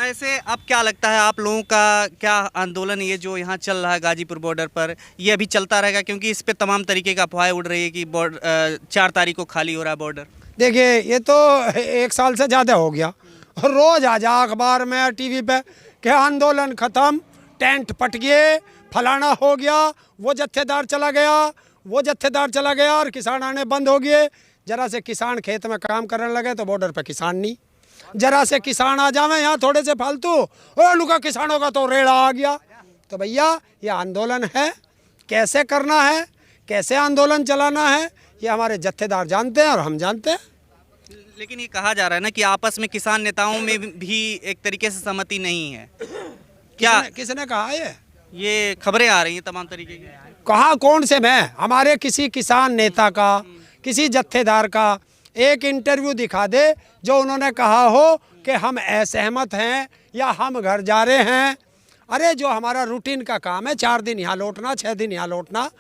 ऐसे अब क्या लगता है आप लोगों का, क्या आंदोलन ये जो यहाँ चल रहा है गाजीपुर बॉर्डर पर, ये अभी चलता रहेगा? क्योंकि इस पे तमाम तरीके का अफवाहें उड़ रही है कि 4 तारीख को खाली हो रहा है बॉर्डर। देखिए, ये तो 1 साल से ज़्यादा हो गया, रोज़ आ जा अखबार में, टीवी पे कि आंदोलन ख़त्म, टेंट पट गए, फलाना हो गया, वो जत्थेदार चला गया, वो जत्थेदार चला गया और किसान आने बंद हो गए। जरा से किसान खेत में काम करने लगे तो बॉर्डर पे किसान नहीं, जरा से किसान आ जावे यहाँ थोड़े से फालतू, ओ लुका किसानों का तो रेड़ा आ गया। तो भैया ये आंदोलन है, कैसे करना है, कैसे आंदोलन चलाना है, ये हमारे जत्थेदार जानते हैं और हम जानते हैं। लेकिन ये कहा जा रहा है ना कि आपस में किसान नेताओं में भी एक तरीके से सहमति नहीं है। क्या किसने कहा है? ये खबरें आ रही हैं तमाम तरीके की। कहाँ, कौन से? मैं हमारे किसी किसान नेता का, किसी जत्थेदार का एक इंटरव्यू दिखा दे जो उन्होंने कहा हो कि हम असहमत हैं या हम घर जा रहे हैं। अरे जो हमारा रूटीन का काम है, 4 दिन यहाँ लौटना, 6 दिन यहाँ लौटना,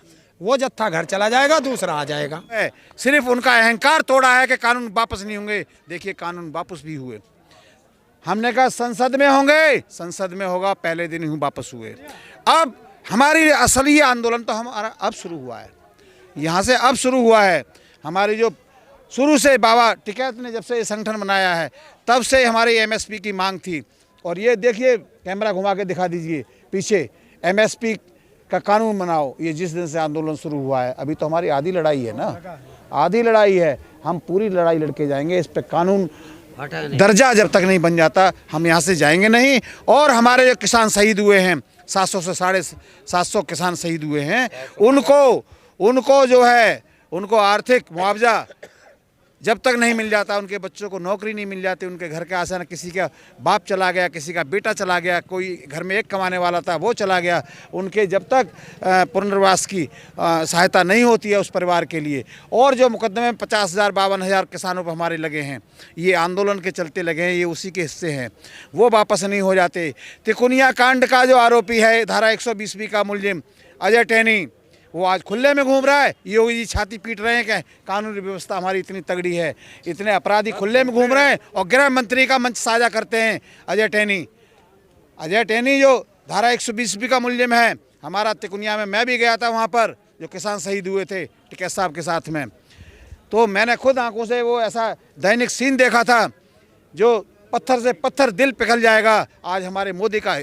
वो जत्था घर चला जाएगा, दूसरा आ जाएगा। सिर्फ उनका अहंकार तोड़ा है कि कानून वापस नहीं होंगे। देखिए कानून वापस भी हुए। हमने कहा संसद में होंगे, संसद में होगा, पहले दिन ही वापस हुए। अब हमारी असली आंदोलन तो हमारा अब शुरू हुआ है, यहाँ से अब शुरू हुआ है। हमारी जो शुरू से बाबा टिकैत ने जब से ये संगठन बनाया है तब से हमारी एमएसपी की मांग थी। और ये देखिए, कैमरा घुमा के दिखा दीजिए पीछे, एमएसपी का कानून बनाओ। ये जिस दिन से आंदोलन शुरू हुआ है, अभी तो हमारी आधी लड़ाई है ना, आधी लड़ाई है। हम पूरी लड़ाई लड़के जाएंगे। इस पे कानून दर्जा जब तक नहीं बन जाता हम यहाँ से जाएंगे नहीं। और हमारे जो किसान शहीद हुए हैं, 700 से 750 किसान शहीद हुए हैं, उनको जो है उनको आर्थिक मुआवजा जब तक नहीं मिल जाता, उनके बच्चों को नौकरी नहीं मिल जाती, उनके घर के आसान, किसी का बाप चला गया, किसी का बेटा चला गया, कोई घर में एक कमाने वाला था वो चला गया, उनके जब तक पुनर्वास की सहायता नहीं होती है उस परिवार के लिए। और जो मुकदमे 50,000 52,000 किसानों पर हमारे लगे हैं, ये आंदोलन के चलते लगे हैं, ये उसी के हिस्से हैं, वो वापस नहीं हो जाते। तिकोनिया कांड का जो आरोपी है, धारा 120B का मुलजिम अजय टैनी, वो आज खुले में घूम रहा है। योगी जी छाती पीट रहे हैं कि कानूनी व्यवस्था हमारी इतनी तगड़ी है, इतने अपराधी खुले में घूम रहे हैं, और गृह मंत्री का मंच साझा करते हैं अजय टैनी जो धारा 120B का मुलजिम है। हमारा तिकोनिया में मैं भी गया था, वहाँ पर जो किसान शहीद हुए थे टिकैत साहब के साथ में, तो मैंने खुद आंखों से वो ऐसा दैनिक सीन देखा था जो पत्थर से पत्थर दिल पिघल जाएगा। आज हमारे मोदी का,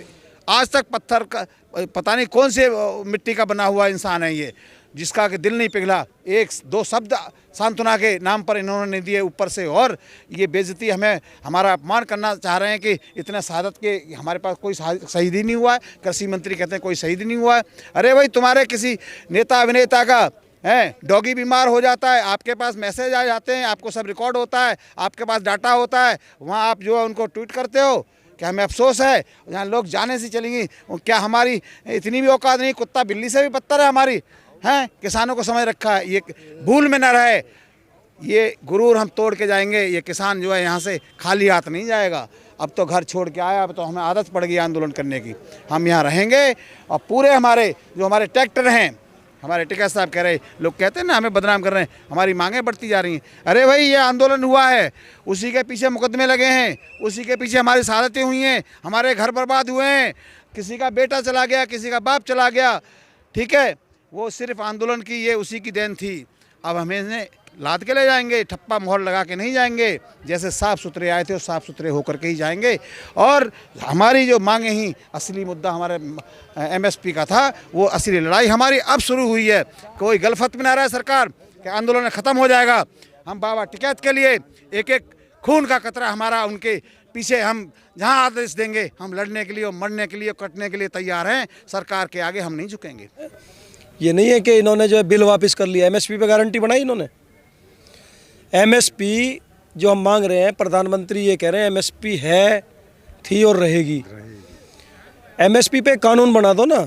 आज तक पत्थर का पता नहीं कौन से मिट्टी का बना हुआ इंसान है ये, जिसका कि दिल नहीं पिघला। 1-2 शब्द सांत्वना के नाम पर इन्होंने नहीं दिए ऊपर से, और ये बेइज्जती, हमें हमारा अपमान करना चाह रहे हैं कि इतने शहादत के हमारे पास कोई शहीद ही नहीं हुआ है। कृषि मंत्री कहते हैं कोई शहीद नहीं हुआ है। अरे भाई, तुम्हारे किसी नेता अभिनेता का डॉगी बीमार हो जाता है, आपके पास मैसेज आ जाते हैं, आपको सब रिकॉर्ड होता है, आपके पास डाटा होता है, वहाँ आप जो है उनको ट्वीट करते हो कि हमें अफसोस है यहाँ लोग जाने से चलेंगी। क्या हमारी इतनी भी औकात नहीं? कुत्ता बिल्ली से भी बदतर है हमारी, हैं? किसानों को समझ रखा है, ये भूल में ना रहे। ये गुरूर हम तोड़ के जाएंगे। ये किसान जो है यहाँ से खाली हाथ नहीं जाएगा। अब तो घर छोड़ के आया, अब तो हमें आदत पड़ गई आंदोलन करने की। हम यहाँ रहेंगे और पूरे हमारे जो हमारे ट्रैक्टर हैं, हमारे टिकैत साहब कह रहे, लोग कहते हैं ना हमें बदनाम कर रहे हैं, हमारी मांगें बढ़ती जा रही हैं। अरे भाई, ये आंदोलन हुआ है, उसी के पीछे मुकदमे लगे हैं, उसी के पीछे हमारी शहादतें हुई हैं, हमारे घर बर्बाद हुए हैं, किसी का बेटा चला गया, किसी का बाप चला गया, ठीक है? वो सिर्फ आंदोलन की, ये उसी की देन थी। अब हमें इन्हें लाद के ले जाएंगे, ठप्पा मोहर लगा के नहीं जाएंगे। जैसे साफ़ सुथरे आए थे और साफ़ सुथरे होकर के ही जाएंगे। और हमारी जो मांगे ही, असली मुद्दा हमारे एमएसपी का था, वो असली लड़ाई हमारी अब शुरू हुई है। कोई गलफत में ना रहा है सरकार कि आंदोलन ख़त्म हो जाएगा। हम बाबा टिकैत के लिए एक एक खून का कतरा हमारा उनके पीछे, हम जहाँ आदेश देंगे हम लड़ने के लिए और मरने के लिए, कटने के लिए तैयार हैं। सरकार के आगे हम नहीं झुकेंगे। ये नहीं है कि इन्होंने जो है बिल वापस कर लिया, एमएसपी पे गारंटी बनाई इन्होंने। एमएसपी जो हम मांग रहे हैं, प्रधानमंत्री ये कह रहे हैं एमएसपी है, थी और रहेगी। एमएसपी पे कानून बना दो ना,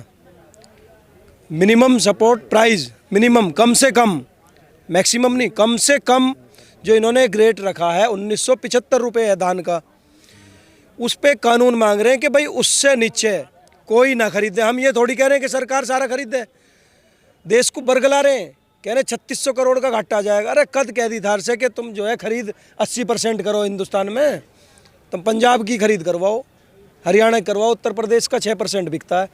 मिनिमम सपोर्ट प्राइस, मिनिमम, कम से कम, मैक्सिमम नहीं, कम से कम जो इन्होंने रेट रखा है 1975 रुपये है धान का, उस पे कानून मांग रहे हैं कि भाई उससे नीचे कोई ना खरीदे। हम ये थोड़ी कह रहे हैं कि सरकार सारा खरीदे, देश को बरगला रहे हैं, कह रहे 3600 करोड़ का घाटा आ जाएगा। अरे कद कह दी धार से कि तुम जो है खरीद 80% करो हिंदुस्तान में, तुम पंजाब की खरीद करवाओ, हरियाणा करवाओ, उत्तर प्रदेश का 6% बिकता है।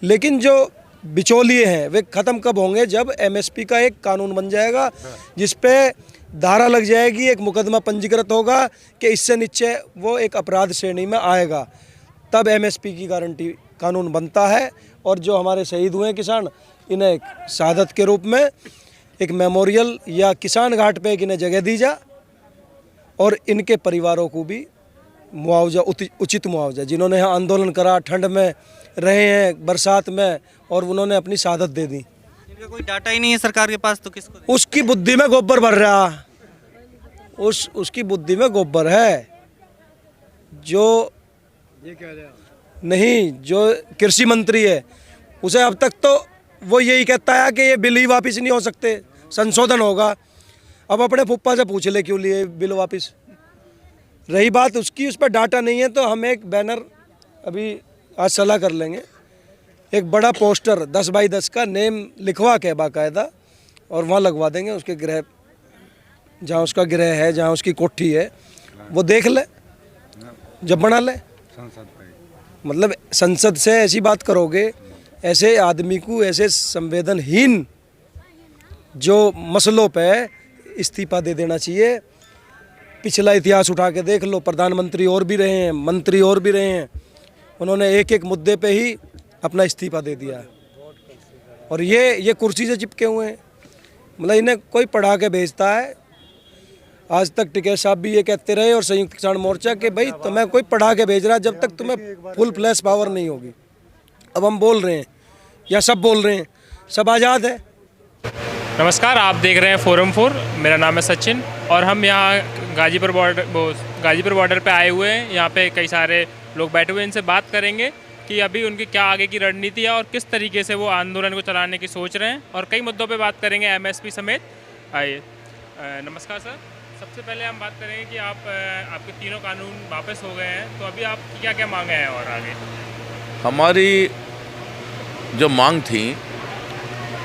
लेकिन जो बिचौलिए हैं वे ख़त्म कब होंगे? जब एमएसपी का एक कानून बन जाएगा जिस पे धारा लग जाएगी, एक मुकदमा पंजीकृत होगा कि इससे नीचे वो एक अपराध श्रेणी में आएगा, तब एमएसपी की गारंटी कानून बनता है। और जो हमारे शहीद हुए हैं किसान, इन्हें एक शहादत के रूप में एक मेमोरियल या किसान घाट पे इन्हें जगह दी जा, और इनके परिवारों को भी मुआवजा, उचित मुआवजा, जिन्होंने यहाँ आंदोलन करा, ठंड में रहे हैं, बरसात में, और उन्होंने अपनी शहादत दे दी। इनका कोई डाटा ही नहीं है सरकार के पास, तो किसको दें? उसकी बुद्धि में गोबर भर रहा, उसकी बुद्धि में गोबर है। जो नहीं, जो कृषि मंत्री है उसे अब तक तो वो यही कहता है कि ये बिल ही वापस नहीं हो सकते, संशोधन होगा। अब अपने फुप्पा से पूछ ले क्यों लिए बिल वापस। रही बात उसकी, उस पर डाटा नहीं है, तो हम एक बैनर अभी आज सलाह कर लेंगे, एक बड़ा पोस्टर 10 बाई 10 का नेम लिखवा के बाकायदा, और वहाँ लगवा देंगे उसके गृह, जहाँ उसका गृह है, जहाँ उसकी कोठी है, वो देख ले, जब बना ले। मतलब संसद से ऐसी बात करोगे, ऐसे आदमी को, ऐसे संवेदनहीन जो मसलों पे इस्तीफा दे देना चाहिए। पिछला इतिहास उठा के देख लो, प्रधानमंत्री और भी रहे हैं, मंत्री और भी रहे हैं, उन्होंने एक एक मुद्दे पे ही अपना इस्तीफा दे दिया है। और ये कुर्सी से चिपके हुए हैं, मतलब इन्हें कोई पढ़ा के भेजता है। आज तक टिकैत साहब भी ये कहते रहे, और संयुक्त किसान मोर्चा के, भाई तुम्हें कोई पढ़ा के भेज रहा है जब तक तुम्हें फुल फ्लैश पावर नहीं होगी। अब हम बोल रहे हैं या सब बोल रहे हैं, सब आज़ाद है। नमस्कार, आप देख रहे हैं फोरम 4। मेरा नाम है सचिन, और हम यहाँ गाजीपुर बॉर्डर पे आए हुए हैं। यहाँ पे कई सारे लोग बैठे हुए हैं, इनसे बात करेंगे कि अभी उनकी क्या आगे की रणनीति है और किस तरीके से वो आंदोलन को चलाने की सोच रहे हैं, और कई मुद्दों पे बात करेंगे एमएसपी समेत। आइए। नमस्कार सर, सबसे पहले हम बात करेंगे कि आपके तीनों कानून वापस हो गए हैं, तो अभी आपकी क्या क्या मांगे हैं और आगे? हमारी जो मांग थी,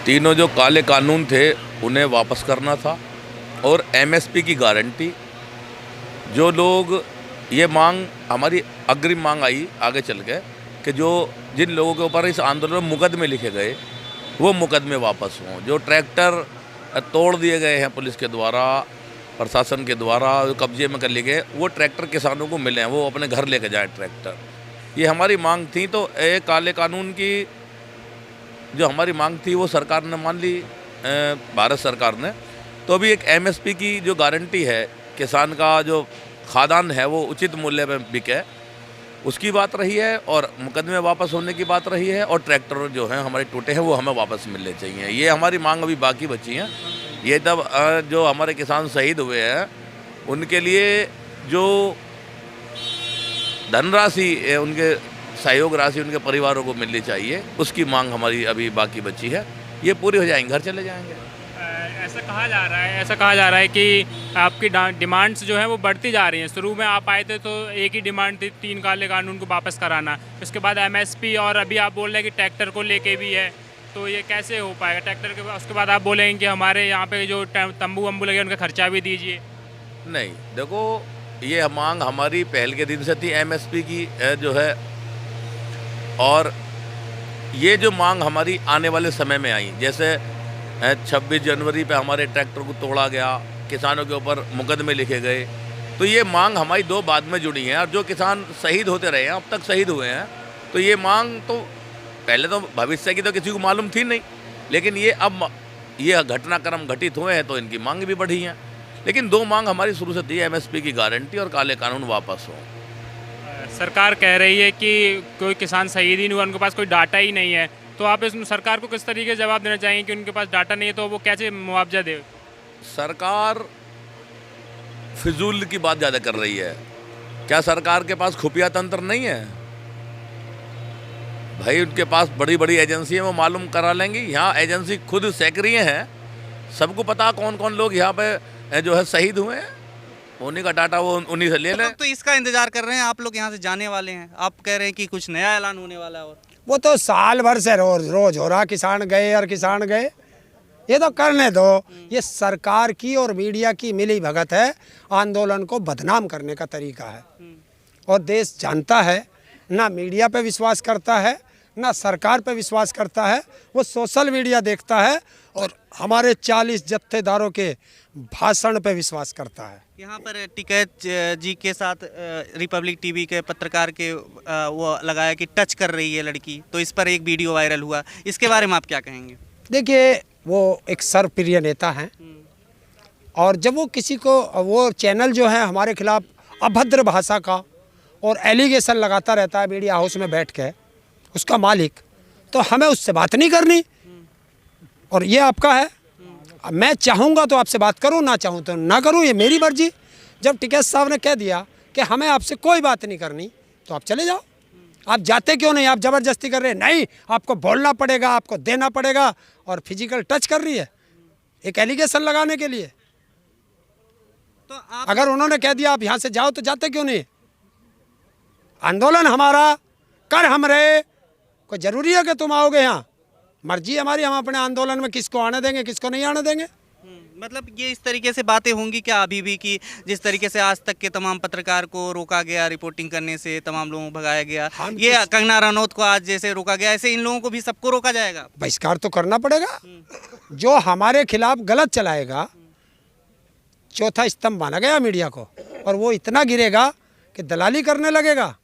तीनों जो काले कानून थे उन्हें वापस करना था, और एमएसपी की गारंटी। जो लोग, ये मांग हमारी अग्रिम मांग आई आगे चल के, कि जिन लोगों के ऊपर इस आंदोलन में मुकदमे लिखे गए वो मुकदमे वापस हों। जो ट्रैक्टर तोड़ दिए गए हैं पुलिस के द्वारा, प्रशासन के द्वारा, जो कब्जे में कर लिए गए, वो ट्रैक्टर किसानों को मिले हैं, वो अपने घर लेके जाएं ट्रैक्टर। ये हमारी मांग थी। तो एक काले कानून की जो हमारी मांग थी वो सरकार ने मान ली, भारत सरकार ने। तो अभी एक एमएसपी की जो गारंटी है, किसान का जो खाद्यान्न है वो उचित मूल्य में बिके, उसकी बात रही है, और मुकदमे वापस होने की बात रही है, और ट्रैक्टर जो हैं हमारे टूटे हैं वो हमें वापस मिलने चाहिए। ये हमारी मांग अभी बाकी बची हैं। ये तब जो हमारे किसान शहीद हुए हैं उनके लिए जो धनराशि, उनके सहयोग राशि उनके परिवारों को मिलनी चाहिए, उसकी मांग हमारी अभी बाकी बची है। ये पूरी हो जाएंगे, घर चले जाएंगे। ऐसा कहा जा रहा है कि आपकी डिमांड्स जो हैं वो बढ़ती जा रही हैं। शुरू में आप आए थे तो एक ही डिमांड थी, 3 काले कानून को वापस कराना, उसके बाद एमएसपी, और अभी आप बोल रहे हैं कि ट्रैक्टर को लेके भी है, तो ये कैसे हो पाएगा ट्रैक्टर के? उसके बाद आप बोलेंगे कि हमारे यहाँ पे जो तंबू वम्बू लगे उनका खर्चा भी दीजिए। नहीं, देखो, ये मांग हमारी पहल के दिन से थी एमएसपी की जो है, और ये जो मांग हमारी आने वाले समय में आई, जैसे 26 जनवरी पे हमारे ट्रैक्टर को तोड़ा गया, किसानों के ऊपर मुकदमे लिखे गए, तो ये मांग हमारी 2 बाद में जुड़ी हैं। और जो किसान शहीद होते रहे हैं, अब तक शहीद हुए हैं, तो ये मांग तो पहले तो भविष्य की तो किसी को मालूम थी नहीं, लेकिन ये अब ये घटनाक्रम घटित हुए हैं तो इनकी मांग भी बढ़ी हैं। लेकिन 2 मांग हमारी शुरू से थी, एमएसपी की गारंटी और काले कानून वापस हो। सरकार कह रही है कि कोई किसान शहीद ही नहीं हुआ, उनके पास कोई डाटा ही नहीं है, तो आप इस सरकार को किस तरीके से जवाब देना चाहेंगे कि उनके पास डाटा नहीं है तो वो कैसे मुआवजा दे? सरकार फिजूल की बात ज़्यादा कर रही है। क्या सरकार के पास खुफिया तंत्र नहीं है? भाई, उनके पास बड़ी बड़ी एजेंसी है, वो मालूम करा लेंगी। यहाँ एजेंसी खुद सक्रिय हैं, सबको पता कौन कौन लोग यहाँ पे जो है शहीद हुए हैं, उन्हीं का डाटा वो उन्हीं से ले लें। तो इसका इंतजार कर रहे हैं आप लोग, यहाँ से जाने वाले हैं, आप कह रहे हैं कि कुछ नया ऐलान होने वाला है। और वो तो साल भर से रोज हो रहा, किसान गए और किसान गए, ये तो करने दो। ये सरकार की और मीडिया की मिली भगत है, आंदोलन को बदनाम करने का तरीका है। और देश जानता है ना मीडिया पे विश्वास करता है, ना सरकार पे विश्वास करता है। वो सोशल मीडिया देखता है और हमारे 40 जत्थेदारों के भाषण पे विश्वास करता है। यहाँ पर टिकैत जी के साथ रिपब्लिक टीवी के पत्रकार के वो लगाया कि टच कर रही है लड़की, तो इस पर एक वीडियो वायरल हुआ, इसके बारे में आप क्या कहेंगे? देखिए, वो एक सर्वप्रिय नेता हैं और जब वो किसी को, वो चैनल जो है हमारे खिलाफ अभद्र भाषा का और एलिगेशन लगाता रहता है मीडिया हाउस में बैठ के, उसका मालिक, तो हमें उससे बात नहीं करनी और ये आपका है। मैं चाहूँगा तो आपसे बात करूँ, ना चाहूँ तो ना करूँ, ये मेरी मर्जी। जब टिकैत साहब ने कह दिया कि हमें आपसे कोई बात नहीं करनी, तो आप चले जाओ। आप जाते क्यों नहीं? आप ज़बरदस्ती कर रहे हैं। नहीं, आपको बोलना पड़ेगा, आपको देना पड़ेगा, और फिजिकल टच कर रही है एक एलिगेशन लगाने के लिए। तो आप अगर उन्होंने कह दिया आप यहाँ से जाओ, तो जाते क्यों नहीं? आंदोलन हमारा, कर हम रहे, कोई ज़रूरी है कि तुम आओगे यहाँ? मर्जी हमारी, हम अपने आंदोलन में किसको आने देंगे, किसको नहीं आने देंगे। मतलब ये इस तरीके से बातें होंगी क्या अभी भी कि जिस तरीके से आज तक के तमाम पत्रकार को रोका गया रिपोर्टिंग करने से, तमाम लोगों को भगाया गया, ये कंगना रनौत को आज जैसे रोका गया, ऐसे इन लोगों को भी सबको रोका जाएगा? बहिष्कार तो करना पड़ेगा। जो हमारे खिलाफ गलत चलाएगा, चौथा स्तंभ माना गया मीडिया को, और वो इतना गिरेगा कि दलाली करने लगेगा,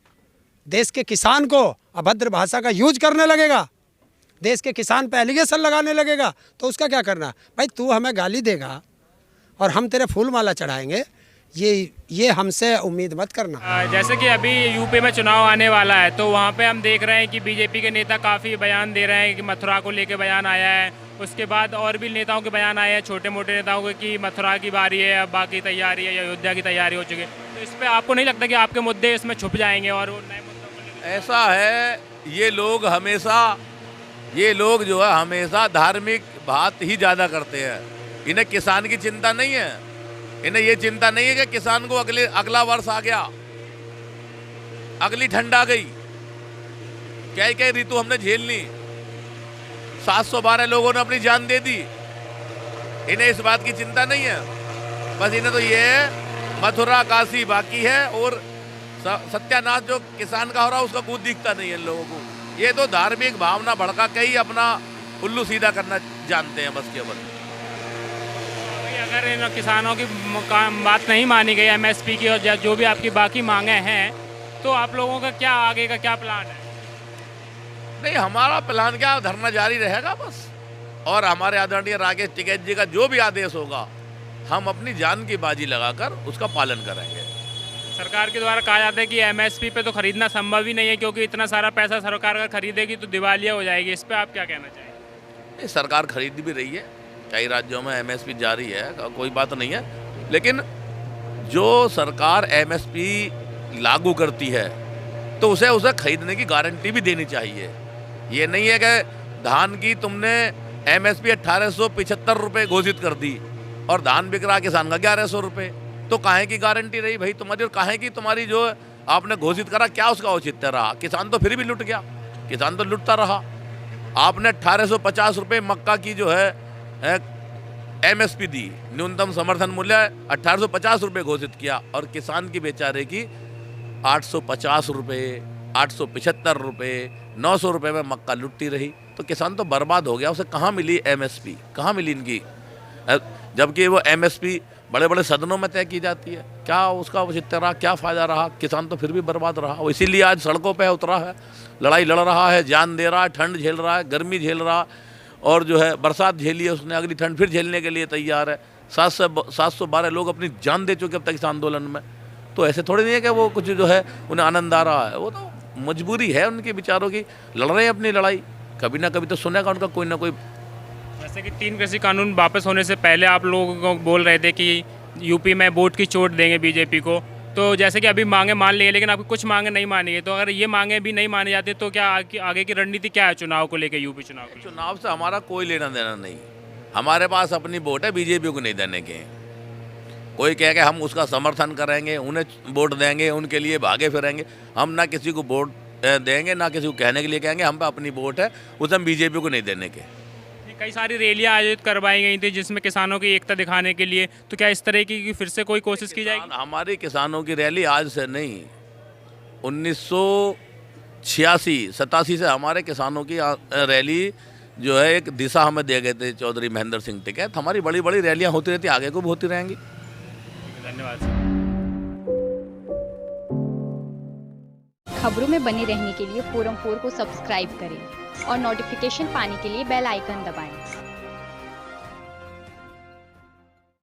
देश के किसान को अभद्र भाषा का यूज करने लगेगा, देश के किसान पे एलिगेशन लगाने लगेगा, तो उसका क्या करना? भाई तू हमें गाली देगा और हम तेरे फूल माला चढ़ाएंगे, ये हमसे उम्मीद मत करना। जैसे कि अभी यूपी में चुनाव आने वाला है, तो वहाँ पे हम देख रहे हैं कि बीजेपी के नेता काफ़ी बयान दे रहे हैं कि मथुरा को लेके बयान आया है, उसके बाद और भी नेताओं के बयान आए हैं, छोटे मोटे नेताओं के, कि मथुरा की बारी है, अब बाकी तैयारी है, या अयोध्या की तैयारी हो चुकी है। तो इस पर आपको नहीं लगता कि आपके मुद्दे इसमें छुप जाएंगे और वो नए मुद्दों को लेकर? ऐसा है, ये लोग जो है हमेशा धार्मिक बात ही ज़्यादा करते हैं। इन्हें किसान की चिंता नहीं है, इन्हें ये चिंता नहीं है कि किसान को अगला वर्ष आ गया, अगली ठंड आ गई, क्या ऋतु हमने झेल ली, 712 लोगों ने अपनी जान दे दी। इन्हें इस बात की चिंता नहीं है, बस इन्हें तो ये है मथुरा काशी बाकी है, और सत्यानाश जो किसान का हो रहा है उसका कुछ दिखता नहीं है इन लोगों को। ये तो धार्मिक भावना भड़का के ही अपना उल्लू सीधा करना जानते हैं बस केवल। अगर इन किसानों की बात नहीं मानी गई, एमएसपी की और जो भी आपकी बाकी मांगे हैं, तो आप लोगों का क्या आगे का क्या प्लान है? नहीं, हमारा प्लान क्या, धरना जारी रहेगा बस, और हमारे आदरणीय राकेश टिकैत जी का जो भी आदेश होगा हम अपनी जान की बाजी लगाकर उसका पालन करेंगे। सरकार के द्वारा कहा जाता है कि एमएसपी पे तो खरीदना संभव ही नहीं है, क्योंकि इतना सारा पैसा सरकार अगर खरीदेगी तो दिवालिया हो जाएगी। इस पे आप क्या कहना चाहिए? सरकार खरीद भी रही है, कई राज्यों में एमएसपी जारी है, कोई बात नहीं है, लेकिन जो सरकार एमएसपी लागू करती है तो उसे खरीदने की गारंटी भी देनी चाहिए। ये नहीं है कि धान की तुमने एमएसपी 1875 रुपये घोषित कर दी और धान बिक रहा किसान का 1100 रुपये, तो काहे की गारंटी रही भाई तुम्हारी, और काहे की तुम्हारी जो आपने घोषित करा क्या उसका औचित्य रहा? किसान तो फिर भी लुट गया, किसान तो लुटता रहा। आपने 1850 रुपये मक्का की जो है एमएसपी दी, न्यूनतम समर्थन मूल्य 1850 रुपये घोषित किया, और किसान की बेचारे की 850 रुपये, 875 रुपये, 900 रुपये में मक्का लुटती रही, तो किसान तो बर्बाद हो गया। उसे कहाँ मिली एमएसपी, कहाँ मिली इनकी? जबकि वो एमएसपी बड़े बड़े सदनों में तय की जाती है, क्या उसका औचित्य रहा, क्या फ़ायदा रहा? किसान तो फिर भी बर्बाद रहा। वो इसीलिए आज सड़कों पे उतरा है, लड़ाई लड़ रहा है, जान दे रहा है, ठंड झेल रहा है, गर्मी झेल रहा है, और जो है बरसात झेली है उसने, अगली ठंड फिर झेलने के लिए तैयार है। 712 लोग अपनी जान दे चुके अब तक इस आंदोलन में। तो ऐसे थोड़ी नहीं है कि वो कुछ जो है उन्हें आनंद आ रहा है, वो तो मजबूरी है उनके बेचारों की, लड़ रहे हैं अपनी लड़ाई, कभी ना कभी तो सुनेगा उनका कोई ना कोई। जैसे कि 3 कृषि कानून वापस होने से पहले आप लोगों को बोल रहे थे कि यूपी में वोट की चोट देंगे बीजेपी को, तो जैसे कि अभी मांगे मान ली है, लेकिन आपकी कुछ मांगे नहीं मानी गई, तो अगर ये मांगे भी नहीं मानी जाती तो क्या आगे की रणनीति क्या है चुनाव को लेकर, यूपी चुनाव को? चुनाव से हमारा कोई लेना देना नहीं, हमारे पास अपनी वोट है, बीजेपी को नहीं देने के। कोई कह के हम उसका समर्थन करेंगे, उन्हें वोट देंगे, उनके लिए भागे फिरेंगे, हम ना किसी को वोट देंगे ना किसी को कहने के लिए कहेंगे हम पे अपनी वोट है, उसे हम बीजेपी को नहीं देने के। कई सारी रैलियां आयोजित करवाई गई थी जिसमें किसानों की एकता दिखाने के लिए, तो क्या इस तरह की फिर से कोई कोशिश की जाएगी? हमारी किसानों की रैली आज से नहीं, 86-87 से हमारे किसानों की रैली जो है एक दिशा हमें दे गए थे चौधरी महेंद्र सिंह टिकैत। हमारी बड़ी बड़ी रैलियां होती रहती, आगे को भी होती रहेंगी। धन्यवाद। खबरों में बने रहने के लिए फोरम 4 को सब्सक्राइब करें और नोटिफिकेशन पाने के लिए बेल आइकन दबाएं।